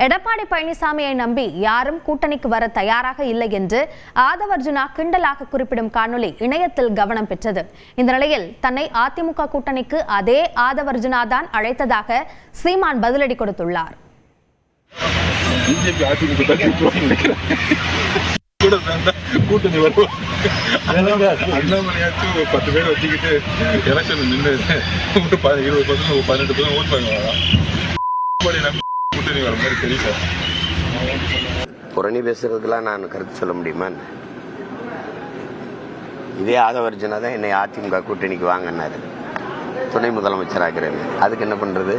எடப்பாடி பழனிசாமியை நம்பி யாரும் கூட்டணிக்கு வர தயாராக இல்லை என்று ஆதவர்ஜுனா கிண்டலாக குறிப்பிடும் காணொலி இணையத்தில் கவனம் பெற்றது. இந்த நிலையில் தன்னை அதிமுக கூட்டணிக்கு அதே ஆதவர்ஜுனா தான் அழைத்ததாக சீமான் பதிலடி கொடுத்துள்ளார். கூட்டணி வரும் அண்ணாமலையாச்சும் 10 பேர் வச்சுக்கிட்டு எலெக்ஷன் நின்று 20% ஓட் பண்ணுவாங்க. கூட்டணி வர மாதிரி தெரியல. புரணி பேசுறதுக்கெல்லாம் நான் கருத்து சொல்ல முடியுமா? இதே ஆதவர்ஜுனா தான் என்னை அதிமுக கூட்டணிக்கு வாங்கினாரு, துணை முதலமைச்சராகிறேன். அதுக்கு என்ன பண்றது?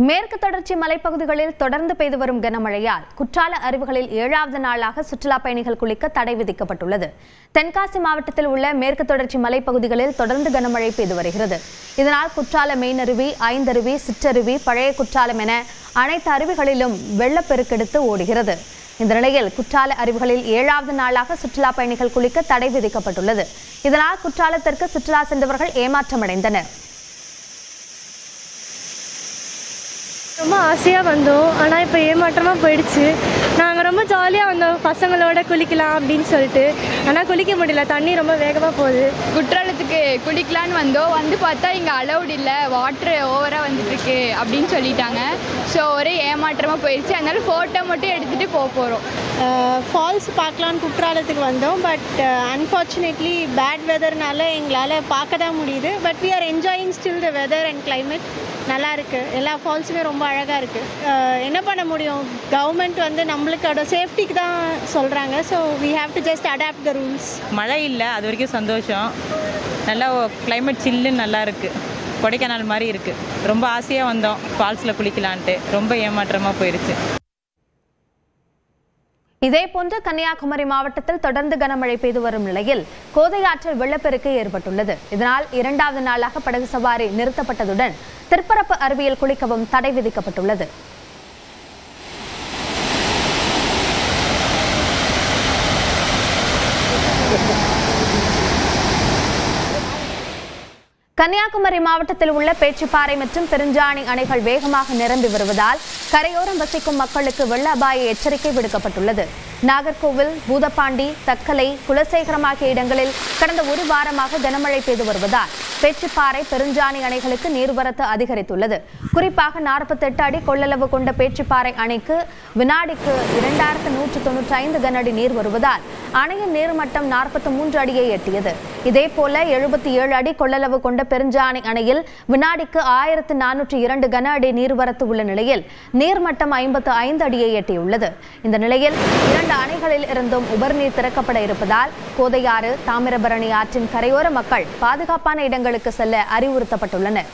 மேற்கு தொடர்ச்சி மலைப்பகுதிகளில் தொடர்ந்து பெய்து வரும் கனமழையால் குற்றால அருவிகளில் 7வது நாளாக சுற்றுலா பயணிகள் குளிக்க தடை விதிக்கப்பட்டுள்ளது. தென்காசி மாவட்டத்தில் உள்ள மேற்கு தொடர்ச்சி மலைப்பகுதிகளில் தொடர்ந்து கனமழை பெய்து வருகிறது. இதனால் குற்றால மெயினருவி, ஐந்தருவி, சிற்றருவி, பழைய குற்றாலம் என அனைத்து அருவிகளிலும் வெள்ளப்பெருக்கெடுத்து ஓடுகிறது. இந்த நிலையில் குற்றால அருவிகளில் 7வது நாளாக சுற்றுலா பயணிகள் குளிக்க தடை விதிக்கப்பட்டுள்ளது. இதனால் குற்றாலத்திற்கு சுற்றுலா சென்றவர்கள் ஏமாற்றமடைந்தனர். ரொம்ப ஆசையாக வந்தோம், ஆனால் இப்போ ஏமாற்றமாக போயிடுச்சு. நாங்கள் ரொம்ப ஜாலியாக வந்தோம், பசங்களோட குளிக்கலாம் அப்படின்னு சொல்லிட்டு. ஆனால் குளிக்க முடியல, தண்ணி ரொம்ப வேகமாக போகுது. குற்றாலத்துக்கு குளிக்கலான்னு வந்தோம், வந்து பார்த்தா இங்கே அலௌட் இல்லை, வாட்ரு ஓவராக வந்துட்டுருக்கு அப்படின்னு சொல்லிட்டாங்க. ஸோ ஒரே ஏமாற்றமாக போயிடுச்சு. அதனால ஃபோட்டோ மட்டும் எடுத்துகிட்டு போகிறோம். ஃபால்ஸ் பார்க்கலான்னு குற்றாலத்துக்கு வந்தோம், பட் அன்ஃபார்ச்சுனேட்லி பேட் வெதர்னால எங்களால் பார்க்க தான் முடியுது. But we are enjoying still the weather and climate. நல்லா இருக்கு, எல்லா ஃபால்ஸுமே ரொம்ப அழகாக இருக்கு. என்ன பண்ண முடியும், கவர்மெண்ட் வந்து நம்மளுக்கோட சேஃப்டிக்கு தான் சொல்கிறாங்க. So we have to just adapt the rules. மழை இல்லை, அது வரைக்கும் சந்தோஷம். நல்லா கிளைமேட் சில்லுன்னு நல்லா இருக்குது, கொடைக்கானல் மாதிரி இருக்குது. ரொம்ப ஆசையாக வந்தோம் ஃபால்ஸில் குளிக்கலான்ட்டு, ரொம்ப ஏமாற்றமாக போயிடுச்சு. இதேபோன்று கன்னியாகுமரி மாவட்டத்தில் தொடர்ந்து கனமழை பெய்து வரும் நிலையில் கோதை ஆற்றில் வெள்ளப்பெருக்கு ஏற்பட்டுள்ளது. இதனால் 2வது நாளாக படகு சவாரி நிறுத்தப்பட்டதுடன் திருப்பரப்பு அருவியில் குளிக்கவும் தடை விதிக்கப்பட்டுள்ளது. கன்னியாகுமரி மாவட்டத்தில் உள்ள பேச்சிப்பாறை மற்றும் பெருஞ்சாணி அணைகள் வேகமாக நிரம்பி வருவதால் கரையோரம் வசிக்கும் மக்களுக்கு வெள்ள அபாய எச்சரிக்கை விடுக்கப்பட்டுள்ளது. நாகர்கோவில், பூதப்பாண்டி, தக்கலை, குலசேகரம் ஆகிய இடங்களில் கடந்த ஒரு வாரமாக கனமழை பெய்து வருவதால் பேச்சிப்பாறை, பெருஞ்சாணி அணைகளுக்கு நீர்வரத்து அதிகரித்துள்ளது. குறிப்பாக 48 அடி கொள்ளளவு கொண்ட பேச்சிப்பாறை அணைக்கு வினாடிக்கு 2195 கனஅடி நீர் வருவதால் அணையின் நீர்மட்டம் 43 அடியை எட்டியது. இதேபோல 77 அடி கொள்ளளவு கொண்ட பெருஞ்சாணி அணையில் வினாடிக்கு 1402 கன அடி நீர்வரத்து உள்ள நிலையில் நீர்மட்டம் 55 அடியை எட்டியுள்ளது. இந்த நிலையில் 2 அணைகளில் இருந்தும் உபரிநீர் திறக்கப்பட இருப்பதால் கோதையாறு, தாமிரபரணி ஆற்றின் கரையோர மக்கள் பாதுகாப்பான இடங்களுக்கு செல்ல அறிவுறுத்தப்பட்டுள்ளனர்.